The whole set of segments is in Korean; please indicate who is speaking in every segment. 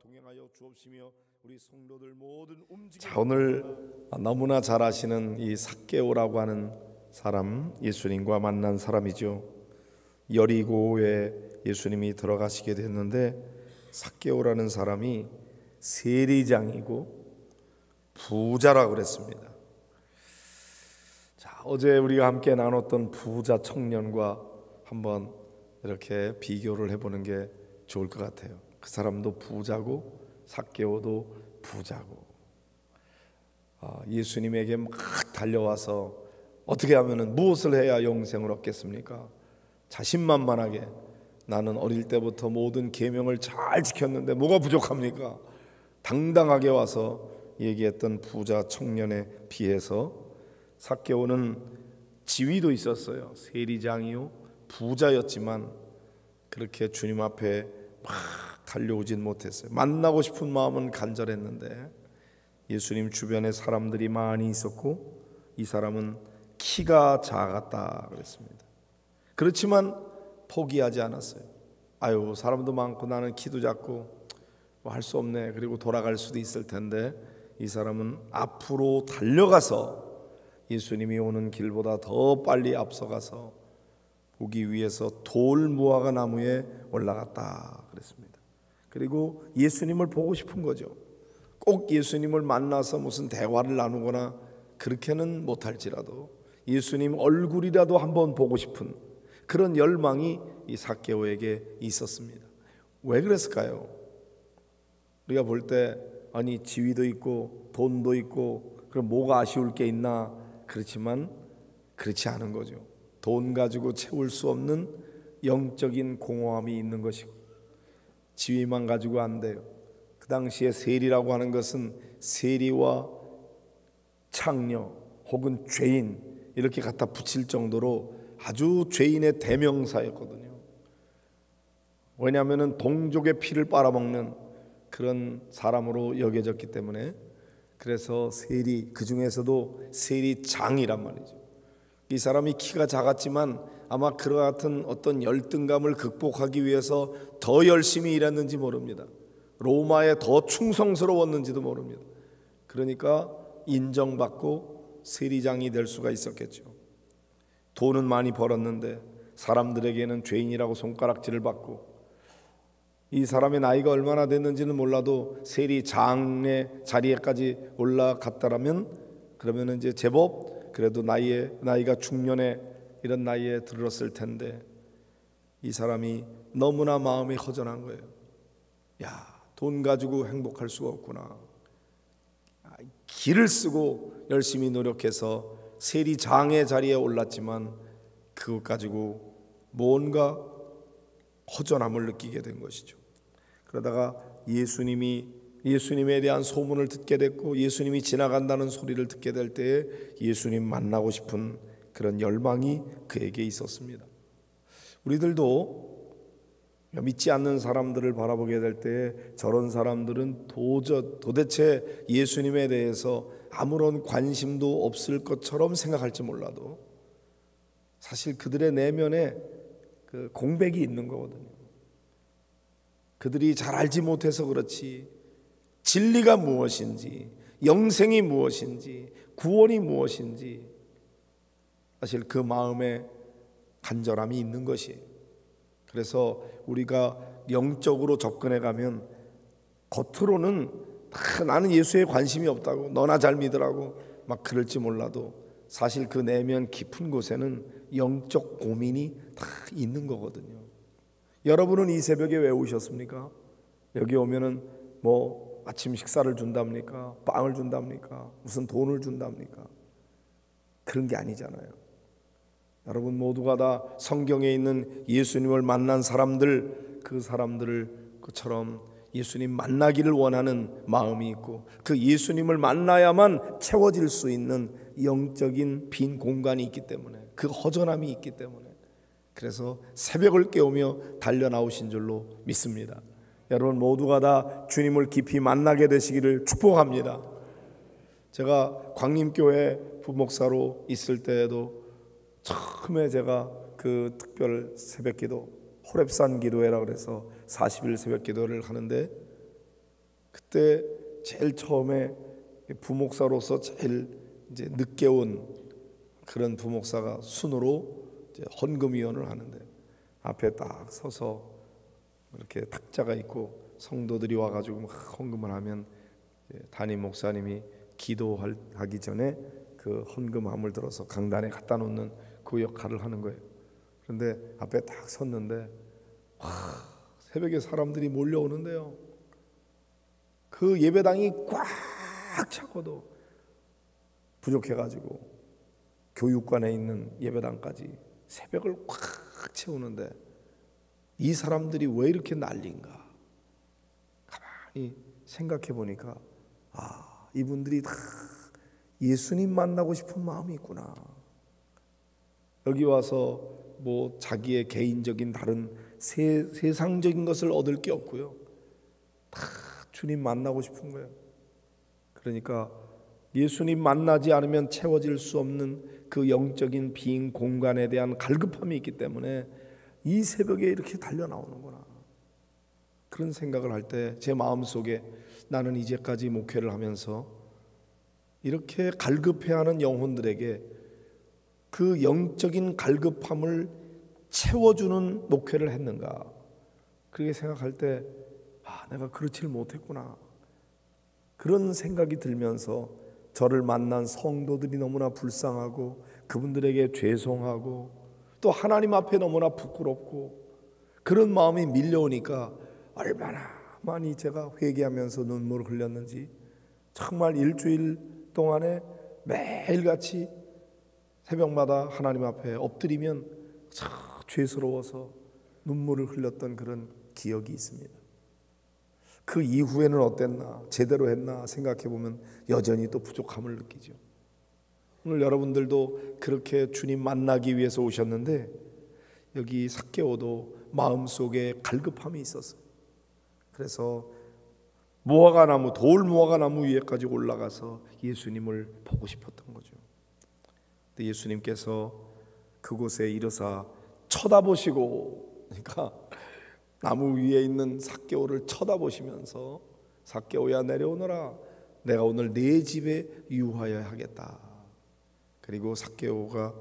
Speaker 1: 동행하여 주옵시며 우리 성도들 모든 움직임. 자, 오늘 너무나 잘 아시는 이 삭개오라고 하는 사람, 예수님과 만난 사람이죠. 여리고에 예수님이 들어가시게 됐는데 삭개오라는 사람이 세리장이고 부자라고 그랬습니다. 자, 어제 우리가 함께 나눴던 부자 청년과 한번 이렇게 비교를 해보는 게 좋을 것 같아요. 그 사람도 부자고 삭개오도 부자고 예수님에게 막 달려와서 어떻게 하면은 무엇을 해야 영생을 얻겠습니까? 자신만만하게 나는 어릴 때부터 모든 계명을 잘 지켰는데 뭐가 부족합니까? 당당하게 와서 얘기했던 부자 청년에 비해서 삭개오는 지위도 있었어요. 세리장이요 부자였지만 그렇게 주님 앞에 막 달려오진 못했어요. 만나고 싶은 마음은 간절했는데 예수님 주변에 사람들이 많이 있었고 이 사람은 키가 작았다 그랬습니다. 그렇지만 포기하지 않았어요. 아유, 사람도 많고 나는 키도 작고 뭐 할 수 없네. 그리고 돌아갈 수도 있을 텐데 이 사람은 앞으로 달려가서 예수님이 오는 길보다 더 빨리 앞서가서 보기 위해서 돌 무화과 나무에 올라갔다 그랬습니다. 그리고 예수님을 보고 싶은 거죠. 꼭 예수님을 만나서 무슨 대화를 나누거나 그렇게는 못할지라도 예수님 얼굴이라도 한번 보고 싶은 그런 열망이 이 삭개오에게 있었습니다. 왜 그랬을까요? 우리가 볼 때 아니 지위도 있고 돈도 있고 그럼 뭐가 아쉬울 게 있나? 그렇지만 그렇지 않은 거죠. 돈 가지고 채울 수 없는 영적인 공허함이 있는 것이고 지위만 가지고 안 돼요. 그 당시에 세리라고 하는 것은 세리와 창녀 혹은 죄인 이렇게 갖다 붙일 정도로 아주 죄인의 대명사였거든요. 왜냐하면 동족의 피를 빨아먹는 그런 사람으로 여겨졌기 때문에 그래서 세리, 그 중에서도 세리장이란 말이죠. 이 사람이 키가 작았지만 아마 그와 같은 어떤 열등감을 극복하기 위해서 더 열심히 일했는지 모릅니다. 로마에 더 충성스러웠는지도 모릅니다. 그러니까 인정받고 세리장이 될 수가 있었겠죠. 돈은 많이 벌었는데 사람들에게는 죄인이라고 손가락질을 받고 이 사람의 나이가 얼마나 됐는지는 몰라도 세리장의 자리에까지 올라갔다라면 그러면 이제 제법 그래도 나이가 중년에 이런 나이에 들었을 텐데 이 사람이 너무나 마음이 허전한 거예요. 야, 돈 가지고 행복할 수가 없구나. 기를 쓰고 열심히 노력해서 세리장의 자리에 올랐지만 그것 가지고 뭔가 허전함을 느끼게 된 것이죠. 그러다가 예수님에 대한 소문을 듣게 됐고 예수님이 지나간다는 소리를 듣게 될 때에 예수님 만나고 싶은 그런 열망이 그에게 있었습니다. 우리들도 믿지 않는 사람들을 바라보게 될 때에 저런 사람들은 도대체 예수님에 대해서 아무런 관심도 없을 것처럼 생각할지 몰라도 사실 그들의 내면에 그 공백이 있는 거거든요. 그들이 잘 알지 못해서 그렇지 진리가 무엇인지 영생이 무엇인지 구원이 무엇인지 사실 그 마음에 간절함이 있는 것이에요. 그래서 우리가 영적으로 접근해 가면 겉으로는 다 나는 예수에 관심이 없다고 너나 잘 믿으라고 막 그럴지 몰라도 사실 그 내면 깊은 곳에는 영적 고민이 다 있는 거거든요. 여러분은 이 새벽에 왜 오셨습니까? 여기 오면은 뭐 아침 식사를 준답니까? 빵을 준답니까? 무슨 돈을 준답니까? 그런 게 아니잖아요. 여러분 모두가 다 성경에 있는 예수님을 만난 사람들, 그 사람들을 그처럼 예수님 만나기를 원하는 마음이 있고 그 예수님을 만나야만 채워질 수 있는 영적인 빈 공간이 있기 때문에 그 허전함이 있기 때문에 그래서 새벽을 깨우며 달려 나오신 줄로 믿습니다. 여러분 모두가 다 주님을 깊이 만나게 되시기를 축복합니다. 제가 광림교회 부목사로 있을 때에도 처음에 제가 그 특별 새벽기도 호렙산 기도회라 그래서 40일 새벽기도를 하는데 그때 제일 처음에 부목사로서 제일 이제 늦게 온 그런 부목사가 순으로 이제 헌금위원을 하는데 앞에 딱 서서 이렇게 탁자가 있고 성도들이 와가지고 막 헌금을 하면 담임 목사님이 기도하기 전에 그 헌금함을 들어서 강단에 갖다 놓는 그 역할을 하는 거예요. 그런데 앞에 딱 섰는데 새벽에 사람들이 몰려오는데요. 그 예배당이 꽉 차고도 부족해가지고 교육관에 있는 예배당까지 새벽을 꽉 채우는데 이 사람들이 왜 이렇게 난린가? 가만히 생각해 보니까 이분들이 다 예수님 만나고 싶은 마음이 있구나. 여기 와서 뭐 자기의 개인적인 다른 세상적인 것을 얻을 게 없고요. 다 주님 만나고 싶은 거예요. 그러니까 예수님 만나지 않으면 채워질 수 없는 그 영적인 빈 공간에 대한 갈급함이 있기 때문에 이 새벽에 이렇게 달려 나오는구나. 그런 생각을 할 때 제 마음속에 나는 이제까지 목회를 하면서 이렇게 갈급해하는 영혼들에게 그 영적인 갈급함을 채워주는 목회를 했는가, 그렇게 생각할 때 내가 그렇지를 못했구나, 그런 생각이 들면서 저를 만난 성도들이 너무나 불쌍하고 그분들에게 죄송하고 또 하나님 앞에 너무나 부끄럽고 그런 마음이 밀려오니까 얼마나 많이 제가 회개하면서 눈물을 흘렸는지, 정말 일주일 동안에 매일같이 새벽마다 하나님 앞에 엎드리면 참 죄스러워서 눈물을 흘렸던 그런 기억이 있습니다. 그 이후에는 어땠나, 제대로 했나 생각해 보면 여전히 또 부족함을 느끼죠. 오늘 여러분들도 그렇게 주님 만나기 위해서 오셨는데 여기 삭개오도 마음속에 갈급함이 있었어요. 그래서 무화과나무, 돌 무화과나무 위에까지 올라가서 예수님을 보고 싶었던 거죠. 근데 예수님께서 그곳에 이르사 쳐다보시고, 그러니까 나무 위에 있는 삭개오를 쳐다보시면서 삭개오야 내려오너라, 내가 오늘 네 집에 유하여 하겠다. 그리고 삭개오가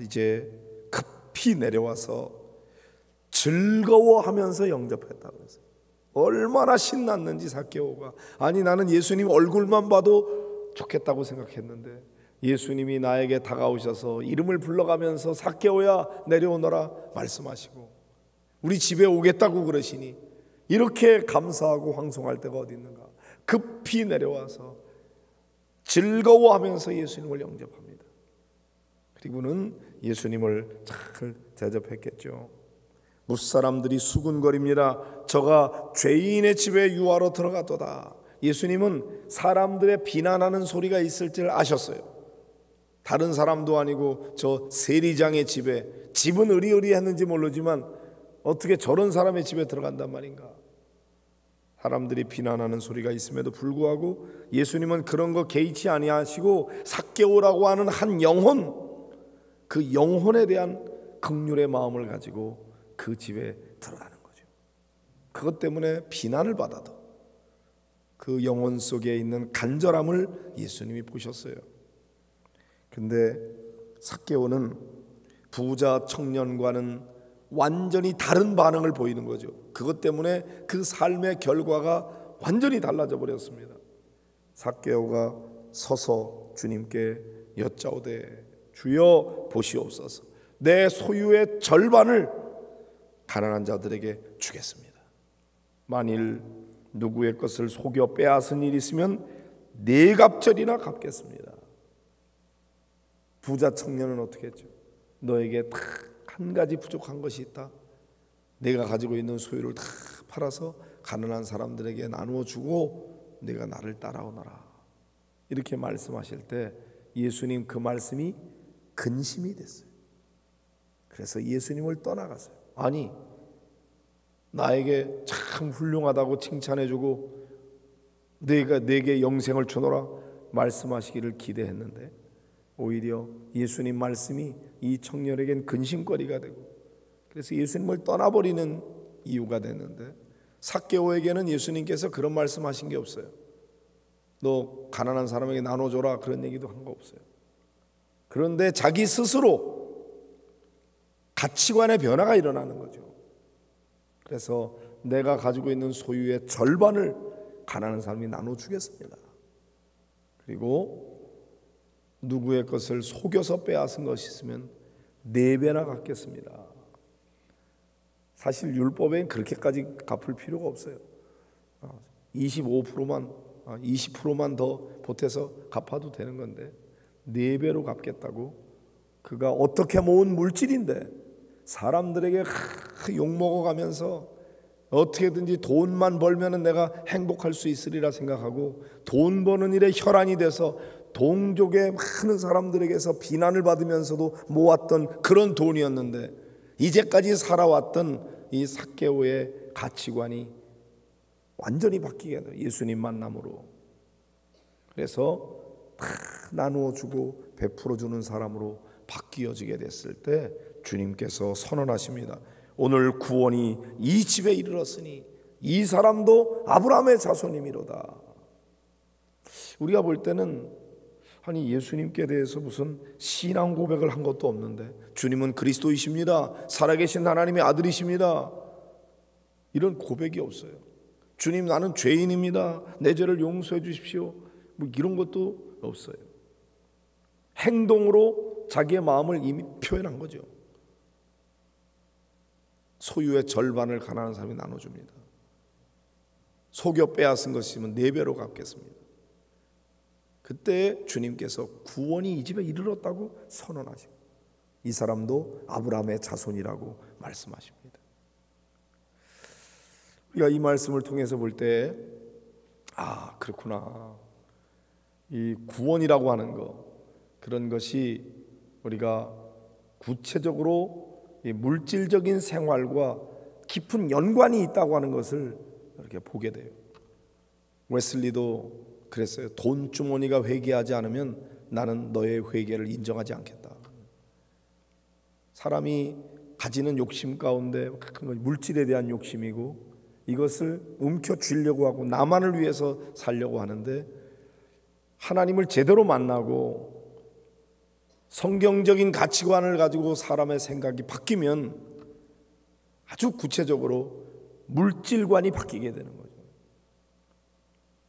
Speaker 1: 이제 급히 내려와서 즐거워하면서 영접했다고 했어요. 얼마나 신났는지 삭개오가, 아니 나는 예수님 얼굴만 봐도 좋겠다고 생각했는데 예수님이 나에게 다가오셔서 이름을 불러가면서 삭개오야 내려오너라 말씀하시고 우리 집에 오겠다고 그러시니 이렇게 감사하고 황송할 때가 어디 있는가. 급히 내려와서 즐거워하면서 예수님을 영접합니다. 그리고는 예수님을 잘 대접했겠죠. 무사람들이 수군거립니다. 저가 죄인의 집에 유하러 들어가도다. 예수님은 사람들의 비난하는 소리가 있을 줄 아셨어요. 다른 사람도 아니고 저 세리장의 집에, 집은 의리의리했는지 모르지만 어떻게 저런 사람의 집에 들어간단 말인가. 사람들이 비난하는 소리가 있음에도 불구하고 예수님은 그런 거 개의치 아니하시고 삭개오라고 하는 한 영혼, 그 영혼에 대한 긍휼의 마음을 가지고 그 집에 들어가는 거죠. 그것 때문에 비난을 받아도 그 영혼 속에 있는 간절함을 예수님이 보셨어요. 근데 삭개오는 부자 청년과는 완전히 다른 반응을 보이는 거죠. 그것 때문에 그 삶의 결과가 완전히 달라져 버렸습니다. 삭개오가 서서 주님께 여짜오되 주여 보시옵소서, 내 소유의 절반을 가난한 자들에게 주겠습니다. 만일 누구의 것을 속여 빼앗은 일이 있으면 네 갑절이나 갚겠습니다. 부자 청년은 어떻게 했죠? 너에게 딱 한 가지 부족한 것이 있다. 내가 가지고 있는 소유를 다 팔아서 가난한 사람들에게 나누어 주고 내가 나를 따라오너라. 이렇게 말씀하실 때 예수님 그 말씀이 근심이 됐어요. 그래서 예수님을 떠나갔어요. 아니, 나에게 참 훌륭하다고 칭찬해주고 내게 영생을 주노라 말씀하시기를 기대했는데 오히려 예수님 말씀이 이 청년에겐 근심거리가 되고 그래서 예수님을 떠나버리는 이유가 됐는데 삭개오에게는 예수님께서 그런 말씀하신 게 없어요. 너 가난한 사람에게 나눠줘라 그런 얘기도 한 거 없어요. 그런데 자기 스스로 가치관의 변화가 일어나는 거죠. 그래서 내가 가지고 있는 소유의 절반을 가난한 사람이 나눠주겠습니다. 그리고 누구의 것을 속여서 빼앗은 것이 있으면 4배나 갚겠습니다. 사실 율법엔 그렇게까지 갚을 필요가 없어요. 20%만 더 보태서 갚아도 되는 건데 4배로 갚겠다고. 그가 어떻게 모은 물질인데 사람들에게 욕먹어가면서 어떻게든지 돈만 벌면 내가 행복할 수 있으리라 생각하고 돈 버는 일에 혈안이 돼서 동족의 많은 사람들에게서 비난을 받으면서도 모았던 그런 돈이었는데 이제까지 살아왔던 이 삭개오의 가치관이 완전히 바뀌게 돼요. 예수님 만남으로. 그래서 다 나누어 주고 베풀어 주는 사람으로 바뀌어지게 됐을 때 주님께서 선언하십니다. 오늘 구원이 이 집에 이르렀으니 이 사람도 아브라함의 자손이미로다. 우리가 볼 때는 아니 예수님께 대해서 무슨 신앙 고백을 한 것도 없는데 주님은 그리스도이십니다. 살아계신 하나님의 아들이십니다. 이런 고백이 없어요. 주님 나는 죄인입니다. 내 죄를 용서해 주십시오. 뭐 이런 것도 없어요. 행동으로 자기의 마음을 이미 표현한 거죠. 소유의 절반을 가난한 사람이 나눠줍니다. 속여 빼앗은 것이면 4배로 갚겠습니다. 그때 주님께서 구원이 이 집에 이르렀다고 선언하시고 이 사람도 아브라함의 자손이라고 말씀하십니다. 우리가 이 말씀을 통해서 볼 때 그렇구나. 이 구원이라고 하는 거 그런 것이 우리가 구체적으로 이 물질적인 생활과 깊은 연관이 있다고 하는 것을 이렇게 보게 돼요. 웨슬리도 그랬어요. 돈 주머니가 회개하지 않으면 나는 너의 회개를 인정하지 않겠다. 사람이 가지는 욕심 가운데 물질에 대한 욕심이고 이것을 움켜쥐려고 하고 나만을 위해서 살려고 하는데 하나님을 제대로 만나고 성경적인 가치관을 가지고 사람의 생각이 바뀌면 아주 구체적으로 물질관이 바뀌게 되는 거죠.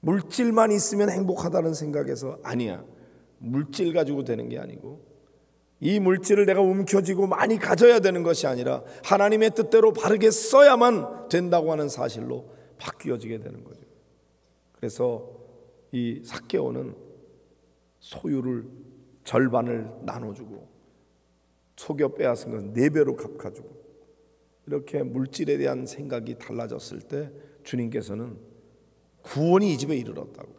Speaker 1: 물질만 있으면 행복하다는 생각에서 아니야. 물질 가지고 되는 게 아니고 이 물질을 내가 움켜쥐고 많이 가져야 되는 것이 아니라 하나님의 뜻대로 바르게 써야만 된다고 하는 사실로 바뀌어지게 되는 거죠. 그래서 이 삭개오는 소유를 절반을 나눠주고 속여 빼앗은 건 4배로 갚아주고 이렇게 물질에 대한 생각이 달라졌을 때 주님께서는 구원이 이 집에 이르렀다고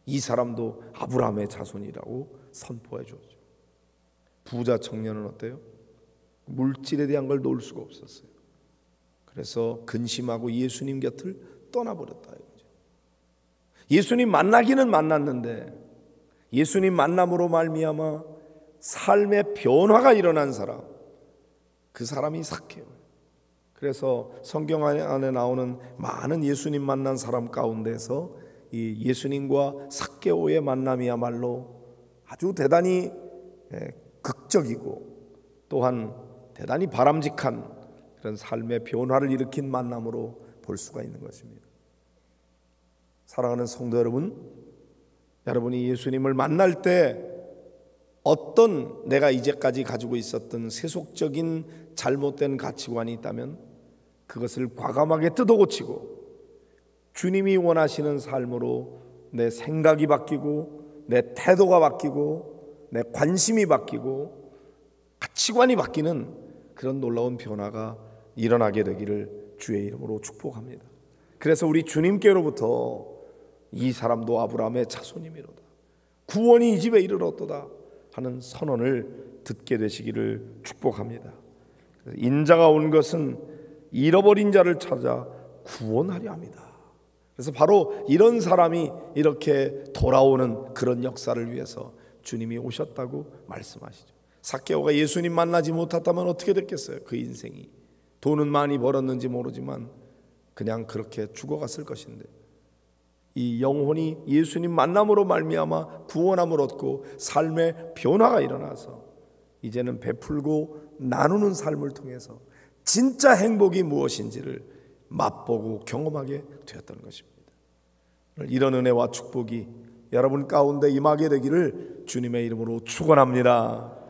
Speaker 1: 이 사람도 아브라함의 자손이라고 선포해 주었죠. 부자 청년은 어때요? 물질에 대한 걸 놓을 수가 없었어요. 그래서 근심하고 예수님 곁을 떠나버렸다 이거죠. 예수님 만나기는 만났는데 예수님 만남으로 말미암아 삶의 변화가 일어난 사람, 그 사람이 삭개오. 그래서 성경 안에 나오는 많은 예수님 만난 사람 가운데서 이 예수님과 삭개오의 만남이야말로 아주 대단히 극적이고 또한 대단히 바람직한 그런 삶의 변화를 일으킨 만남으로 볼 수가 있는 것입니다. 사랑하는 성도 여러분, 여러분이 예수님을 만날 때 어떤 내가 이제까지 가지고 있었던 세속적인 잘못된 가치관이 있다면 그것을 과감하게 뜯어고치고 주님이 원하시는 삶으로 내 생각이 바뀌고 내 태도가 바뀌고 내 관심이 바뀌고 가치관이 바뀌는 그런 놀라운 변화가 일어나게 되기를 주의 이름으로 축복합니다. 그래서 우리 주님께로부터 이 사람도 아브라함의 자손이미로다, 구원이 이 집에 이르렀도다 하는 선언을 듣게 되시기를 축복합니다. 인자가 온 것은 잃어버린 자를 찾아 구원하려 합니다. 그래서 바로 이런 사람이 이렇게 돌아오는 그런 역사를 위해서 주님이 오셨다고 말씀하시죠. 삭개오가 예수님 만나지 못했다면 어떻게 됐겠어요? 그 인생이 돈은 많이 벌었는지 모르지만 그냥 그렇게 죽어갔을 것인데 이 영혼이 예수님 만남으로 말미암아 구원함을 얻고 삶의 변화가 일어나서 이제는 베풀고 나누는 삶을 통해서 진짜 행복이 무엇인지를 맛보고 경험하게 되었다는 것입니다. 이런 은혜와 축복이 여러분 가운데 임하게 되기를 주님의 이름으로 축원합니다.